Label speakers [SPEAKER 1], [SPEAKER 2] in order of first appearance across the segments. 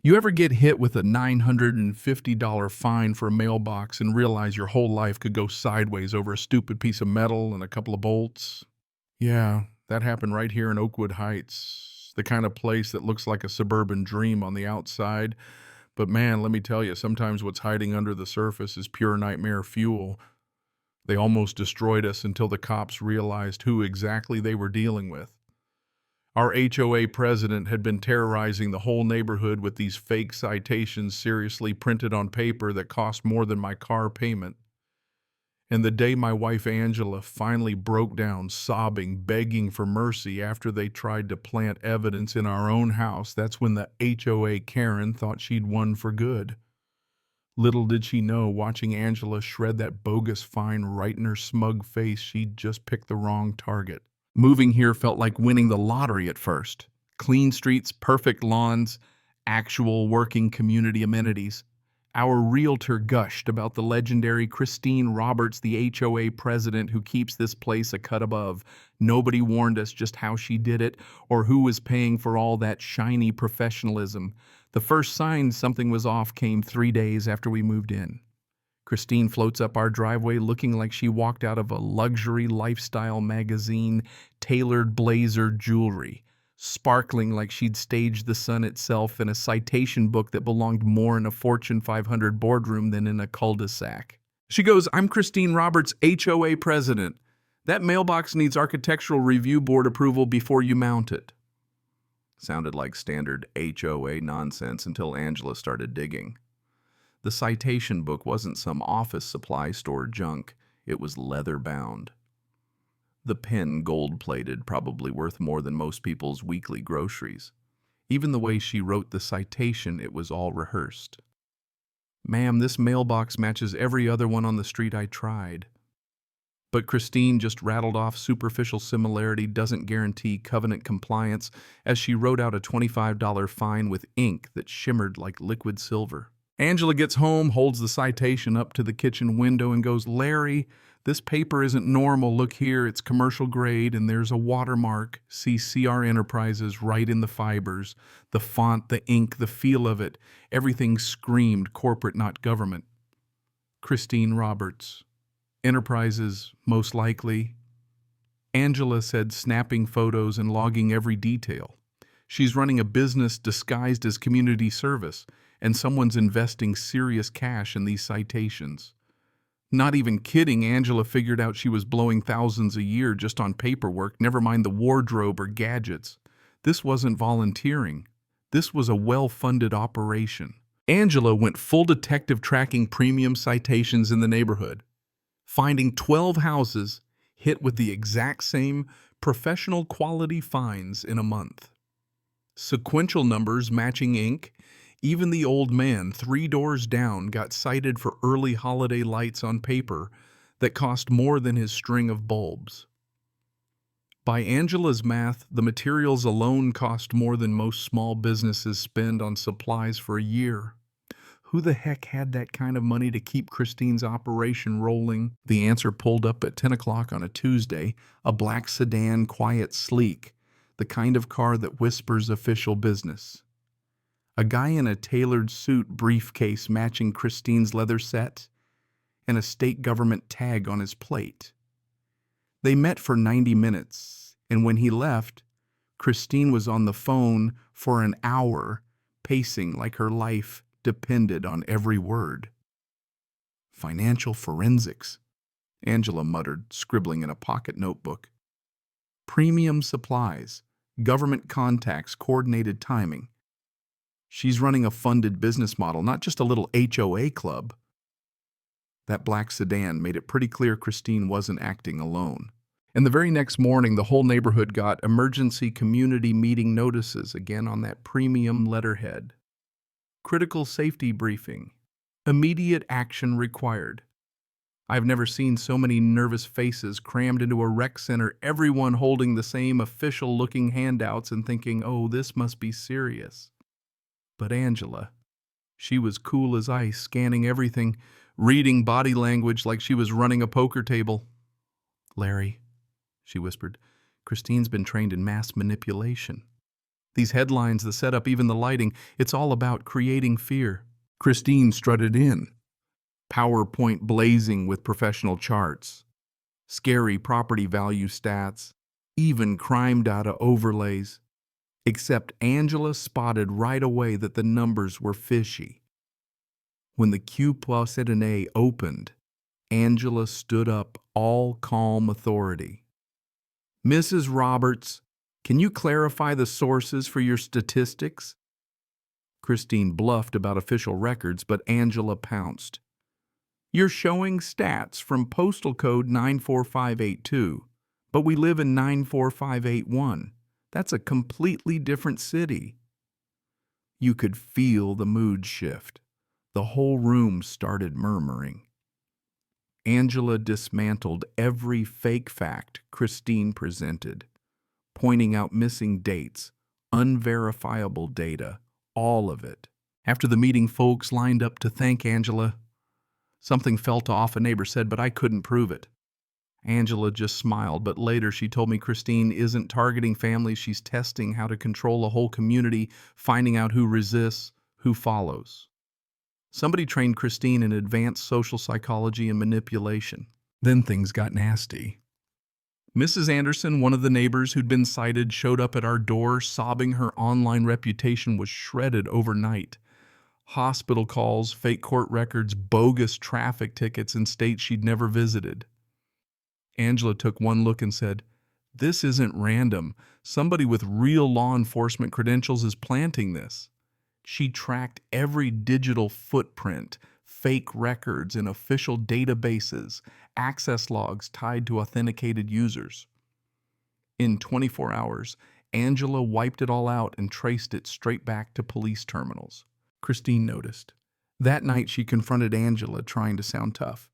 [SPEAKER 1] You ever get hit with a $950 fine for a mailbox and realize your whole life could go sideways over a stupid piece of metal and a couple of bolts? Yeah, that happened right here in Oakwood Heights, the kind of place that looks like a suburban dream on the outside. But man, let me tell you, sometimes what's hiding under the surface is pure nightmare fuel. They almost destroyed us until the cops realized who exactly they were dealing with. Our HOA president had been terrorizing the whole neighborhood with these fake citations seriously printed on paper that cost more than my car payment. And the day my wife Angela finally broke down, sobbing, begging for mercy after they tried to plant evidence in our own house, that's when the HOA Karen thought she'd won for good. Little did she know, watching Angela shred that bogus fine right in her smug face, she'd just picked the wrong target. Moving here felt like winning the lottery at first. Clean streets, perfect lawns, actual working community amenities. Our realtor gushed about the legendary Christine Roberts, the HOA president who keeps this place a cut above. Nobody warned us just how she did it or who was paying for all that shiny professionalism. The first sign something was off came 3 days after we moved in. Christine floats up our driveway looking like she walked out of a luxury lifestyle magazine, tailored blazer jewelry, sparkling like she'd staged the sun itself in a citation book that belonged more in a Fortune 500 boardroom than in a cul-de-sac. She goes, "I'm Christine Roberts, HOA president. That mailbox needs architectural review board approval before you mount it." Sounded like standard HOA nonsense until Angela started digging. The citation book wasn't some office supply store junk. It was leather-bound. The pen gold-plated, probably worth more than most people's weekly groceries. Even the way she wrote the citation, it was all rehearsed. "Ma'am, this mailbox matches every other one on the street I tried." But Christine just rattled off superficial similarity doesn't guarantee covenant compliance as she wrote out a $25 fine with ink that shimmered like liquid silver. Angela gets home, holds the citation up to the kitchen window and goes, "Larry, this paper isn't normal. Look here, it's commercial grade and there's a watermark. See CR Enterprises right in the fibers. The font, the ink, the feel of it. Everything screamed corporate, not government. Christine Roberts. Enterprises, most likely." Angela said, snapping photos and logging every detail. She's running a business disguised as community service, and someone's investing serious cash in these citations. Not even kidding, Angela figured out she was blowing thousands a year just on paperwork, never mind the wardrobe or gadgets. This wasn't volunteering. This was a well-funded operation. Angela went full detective tracking premium citations in the neighborhood, finding 12 houses hit with the exact same professional quality fines in a month. Sequential numbers matching ink. Even the old man 3 doors down got cited for early holiday lights on paper that cost more than his string of bulbs. By Angela's math, the materials alone cost more than most small businesses spend on supplies for a year. Who the heck had that kind of money to keep Christine's operation rolling? The answer pulled up at 10 o'clock on a Tuesday, a black sedan, quiet, sleek, the kind of car that whispers official business. A guy in a tailored suit, briefcase matching Christine's leather set, and a state government tag on his plate. They met for 90 minutes, and when he left, Christine was on the phone for an hour, pacing like her life depended on every word. "Financial forensics," Angela muttered, scribbling in a pocket notebook. "Premium supplies, government contacts, coordinated timing." She's running a funded business model, not just a little HOA club. That black sedan made it pretty clear Christine wasn't acting alone. And the very next morning, the whole neighborhood got emergency community meeting notices, again on that premium letterhead. Critical safety briefing. Immediate action required. I've never seen so many nervous faces crammed into a rec center, everyone holding the same official-looking handouts and thinking, "Oh, this must be serious." But Angela, she was cool as ice, scanning everything, reading body language like she was running a poker table. "Larry," she whispered, "Christine's been trained in mass manipulation. These headlines, the setup, even the lighting, it's all about creating fear. Christine strutted in, PowerPoint blazing with professional charts, scary property value stats, even crime data overlays. Except Angela spotted right away that the numbers were fishy. When the Q+A opened, Angela stood up, all calm authority. "Mrs. Roberts, can you clarify the sources for your statistics?" Christine bluffed about official records, but Angela pounced. "You're showing stats from postal code 94582, but we live in 94581. That's a completely different city." You could feel the mood shift. The whole room started murmuring. Angela dismantled every fake fact Christine presented, pointing out missing dates, unverifiable data, all of it. After the meeting, folks lined up to thank Angela. "Something felt off," a neighbor said, "but I couldn't prove it." Angela just smiled, but later she told me Christine isn't targeting families, she's testing how to control a whole community, finding out who resists, who follows. Somebody trained Christine in advanced social psychology and manipulation. Then things got nasty. Mrs. Anderson, one of the neighbors who'd been cited, showed up at our door, sobbing her online reputation was shredded overnight. Hospital calls, fake court records, bogus traffic tickets in states she'd never visited. Angela took one look and said, "This isn't random. Somebody with real law enforcement credentials is planting this." She tracked every digital footprint, fake records in official databases, access logs tied to authenticated users. In 24 hours, Angela wiped it all out and traced it straight back to police terminals. Christine noticed. That night she confronted Angela, trying to sound tough.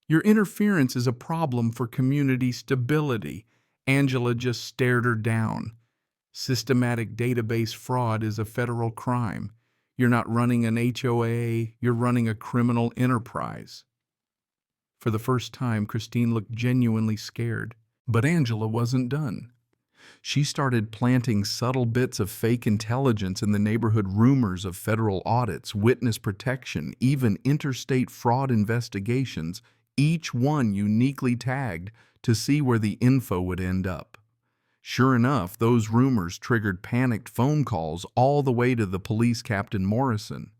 [SPEAKER 1] "Your interference is a problem for community stability." Angela just stared her down. "Systematic database fraud is a federal crime. You're not running an HOA, you're running a criminal enterprise." For the first time, Christine looked genuinely scared. But Angela wasn't done. She started planting subtle bits of fake intelligence in the neighborhood, rumors of federal audits, witness protection, even interstate fraud investigations, each one uniquely tagged to see where the info would end up. Sure enough, those rumors triggered panicked phone calls all the way to the police captain Morrison.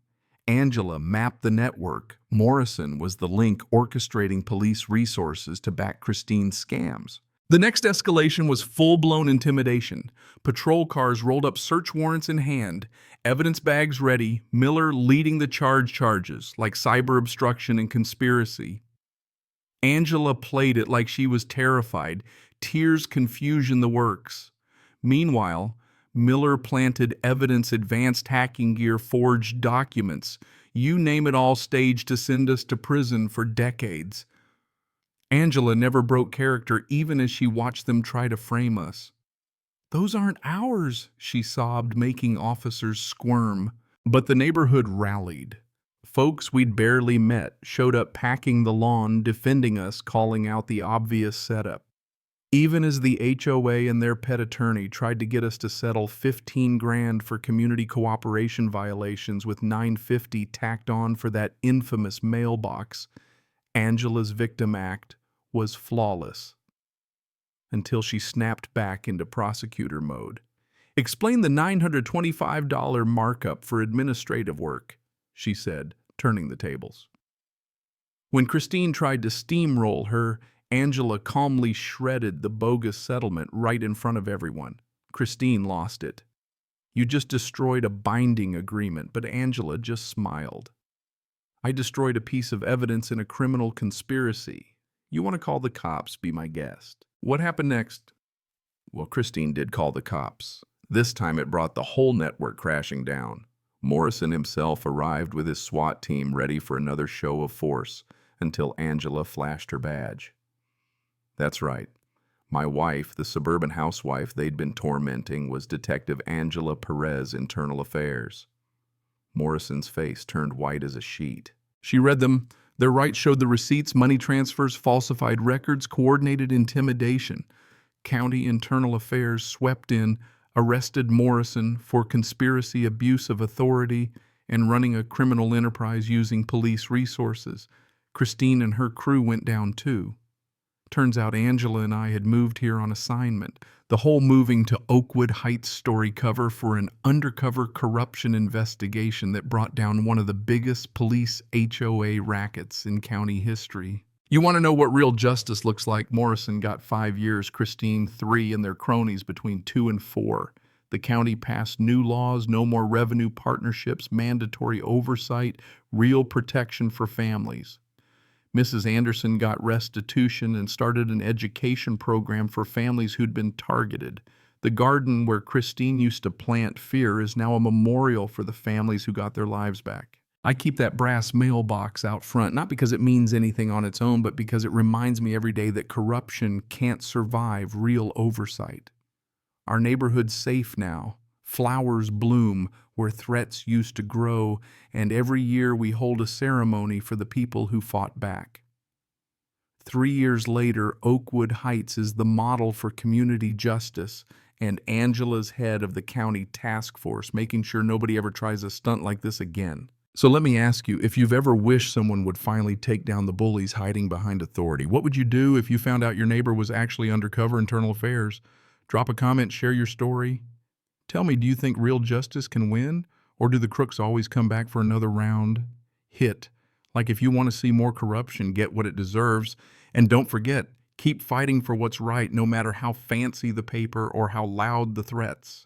[SPEAKER 1] Angela mapped the network. Morrison was the link orchestrating police resources to back Christine's scams. The next escalation was full-blown intimidation. Patrol cars rolled up, search warrants in hand, evidence bags ready, Miller leading the charges like cyber obstruction and conspiracy. Angela played it like she was terrified, tears, confusion, the works. Meanwhile, Miller planted evidence, advanced hacking gear, forged documents, you name it all, staged to send us to prison for decades. Angela never broke character, even as she watched them try to frame us. "Those aren't ours," she sobbed, making officers squirm. But the neighborhood rallied. Folks we'd barely met showed up, packing the lawn, defending us, calling out the obvious setup. Even as the HOA and their pet attorney tried to get us to settle $15,000 for community cooperation violations with $950 tacked on for that infamous mailbox, Angela's victim act was flawless. Until she snapped back into prosecutor mode. "Explain the $925 markup for administrative work," she said, turning the tables. When Christine tried to steamroll her, Angela calmly shredded the bogus settlement right in front of everyone. Christine lost it. "You just destroyed a binding agreement," but Angela just smiled. "I destroyed a piece of evidence in a criminal conspiracy. You want to call the cops, be my guest." What happened next? Well, Christine did call the cops. This time it brought the whole network crashing down. Morrison himself arrived with his SWAT team ready for another show of force until Angela flashed her badge. That's right. My wife, the suburban housewife they'd been tormenting, was Detective Angela Perez, Internal Affairs. Morrison's face turned white as a sheet. She read them. Their rights showed the receipts, money transfers, falsified records, coordinated intimidation. County Internal Affairs swept in, arrested Morrison for conspiracy, abuse of authority, and running a criminal enterprise using police resources. Christine and her crew went down too. Turns out Angela and I had moved here on assignment. The whole moving to Oakwood Heights story cover for an undercover corruption investigation that brought down one of the biggest police HOA rackets in county history. You want to know what real justice looks like? Morrison got 5 years, Christine 3, and their cronies between 2 and 4. The county passed new laws, no more revenue partnerships, mandatory oversight, real protection for families. Mrs. Anderson got restitution and started an education program for families who'd been targeted. The garden where Christine used to plant fear is now a memorial for the families who got their lives back. I keep that brass mailbox out front, not because it means anything on its own, but because it reminds me every day that corruption can't survive real oversight. Our neighborhood's safe now. Flowers bloom where threats used to grow, and every year we hold a ceremony for the people who fought back. 3 years later, Oakwood Heights is the model for community justice, and Angela's head of the county task force, making sure nobody ever tries a stunt like this again. So let me ask you, if you've ever wished someone would finally take down the bullies hiding behind authority, what would you do if you found out your neighbor was actually undercover internal affairs? Drop a comment, share your story. Tell me, do you think real justice can win? Or do the crooks always come back for another round? Hit. Like if you want to see more corruption, get what it deserves. And don't forget, keep fighting for what's right, no matter how fancy the paper or how loud the threats.